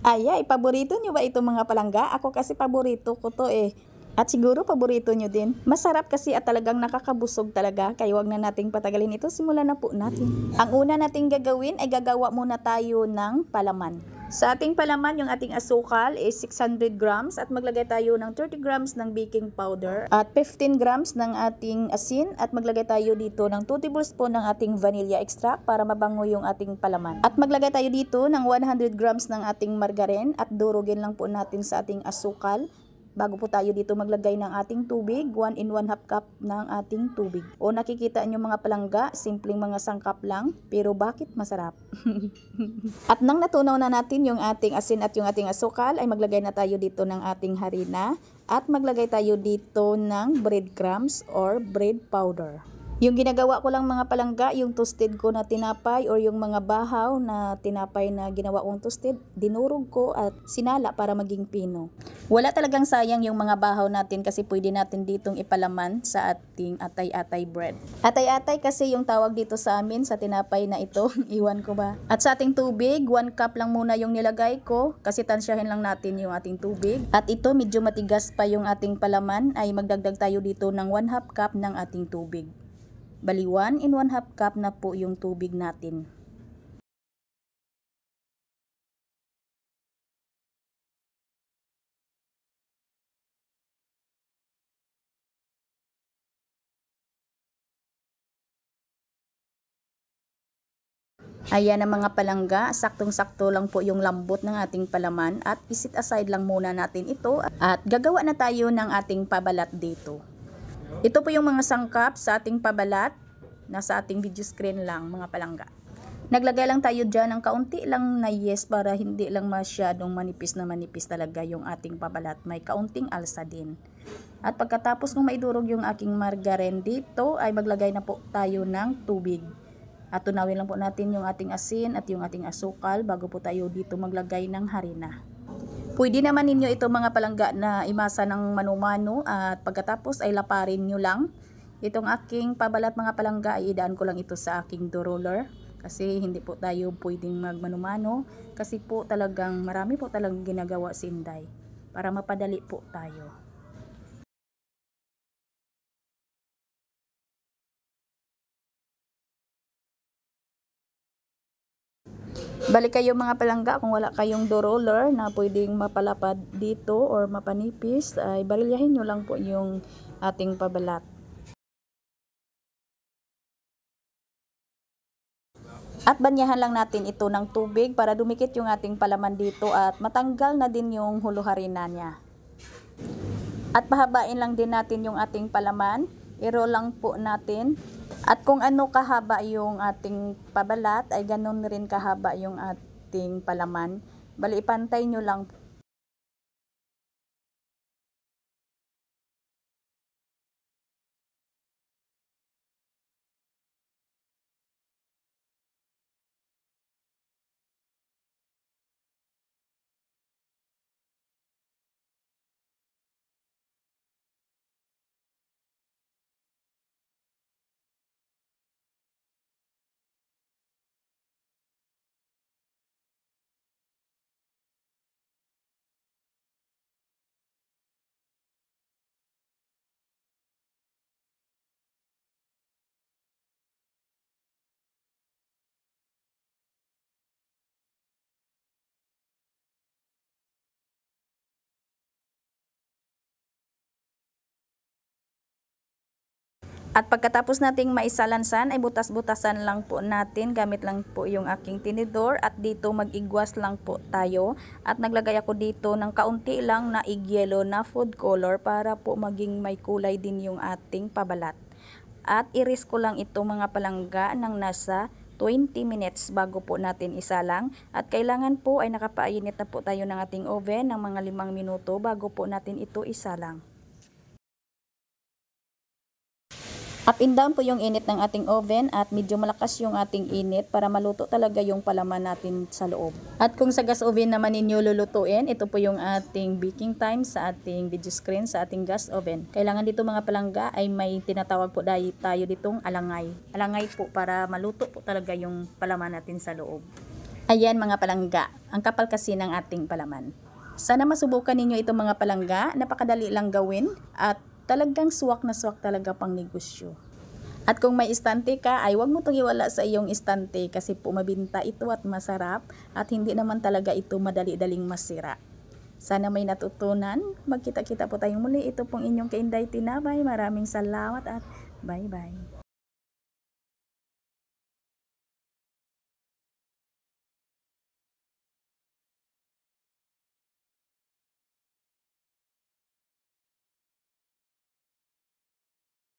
Ay, paborito nyo ba itong mga palangga? Ako kasi paborito ko to eh. At siguro paborito nyo din. Masarap kasi at talagang nakakabusog talaga. Kaya wag na nating patagalin ito. Simulan na po natin. Ang una nating gagawin ay gagawa muna tayo ng palaman. Sa ating palaman, yung ating asukal is 600 grams at maglagay tayo ng 30 grams ng baking powder at 15 grams ng ating asin at maglagay tayo dito ng 2 tablespoon ng ating vanilla extract para mabango yung ating palaman. At maglagay tayo dito ng 100 grams ng ating margarine at durugin lang po natin sa ating asukal. Bago po tayo dito maglagay ng ating tubig, 1 in 1/2 cup ng ating tubig. O nakikita nyo mga palangga, simpleng mga sangkap lang, pero bakit masarap? At nang natunaw na natin yung ating asin at yung ating asukal, ay maglagay na tayo dito ng ating harina at maglagay tayo dito ng breadcrumbs or bread powder. Yung ginagawa ko lang mga palangga, yung toasted ko na tinapay or yung mga bahaw na tinapay na ginawa kong toasted, dinurog ko at sinala para maging pino. Wala talagang sayang yung mga bahaw natin kasi pwede natin ditong ipalaman sa ating atay-atay bread. Atay-atay kasi yung tawag dito sa amin sa tinapay na ito, iwan ko ba. At sa ating tubig, 1 cup lang muna yung nilagay ko kasi tansyahin lang natin yung ating tubig. At ito medyo matigas pa yung ating palaman ay magdagdag tayo dito ng 1/2 cup ng ating tubig. Bali 1 in 1/2 cup na po yung tubig natin. Ayan ang mga palangga, saktong-sakto lang po yung lambot ng ating palaman at isit aside lang muna natin ito at gagawa na tayo ng ating pabalat dito. Ito po yung mga sangkap sa ating pabalat. Nasa ating video screen lang mga palangga. Naglagay lang tayo dyan ng kaunti lang na yes para hindi lang masyadong manipis na manipis talaga yung ating pabalat. May kaunting alsa din. At pagkatapos kung maidurog yung aking margarine dito ay maglagay na po tayo ng tubig. At tunawin lang po natin yung ating asin at yung ating asukal bago po tayo dito maglagay ng harina. Pwede naman ninyo ito mga palangga na imasa ng mano-mano at pagkatapos ay laparin nyo lang. Itong aking pabalat mga palangga ay idaan ko lang ito sa aking dough roller kasi hindi po tayo pwedeng magmano-mano kasi po talagang marami po talagang ginagawa si Inday para mapadali po tayo. Balik kayo mga palangga kung wala kayong dough roller na pwedeng mapalapad dito or mapanipis ay barilyahin nyo lang po yung ating pabalat. At banyahan lang natin ito ng tubig para dumikit yung ating palaman dito at matanggal na din yung huluharina niya. At pahabain lang din natin yung ating palaman. I-roll lang po natin. At kung ano kahaba yung ating pabalat ay ganun rin kahaba yung ating palaman. Bali ipantay nyo lang. At pagkatapos nating maisalansan ay butas-butasan lang po natin. Gamit lang po yung aking tinidor at dito mag-igwas lang po tayo. At naglagay ako dito ng kaunti lang na yellow na food color para po maging may kulay din yung ating pabalat. At iris ko lang ito mga palangga ng nasa 20 minutes bago po natin isalang. At kailangan po ay nakapainit na po tayo ng ating oven ng mga 5 minuto bago po natin ito isalang. Up and down po yung init ng ating oven at medyo malakas yung ating init para maluto talaga yung palaman natin sa loob. At kung sa gas oven naman ninyo lulutuin, ito po yung ating baking time sa ating video screen sa ating gas oven. Kailangan dito mga palangga ay may tinatawag po tayo ditong alangay. Alangay po para maluto po talaga yung palaman natin sa loob. Ayan mga palangga, ang kapal kasi ng ating palaman. Sana masubukan ninyo itong mga palangga, napakadali lang gawin at talagang swak na swak talaga pang negosyo. At kung may istante ka, ay huwag mo itong iwala sa iyong istante kasi po mabinta ito at masarap at hindi naman talaga ito madali-daling masira. Sana may natutunan. Magkita-kita po tayong muli. Ito pong inyong Kainday Tinapay. Maraming salamat at bye-bye.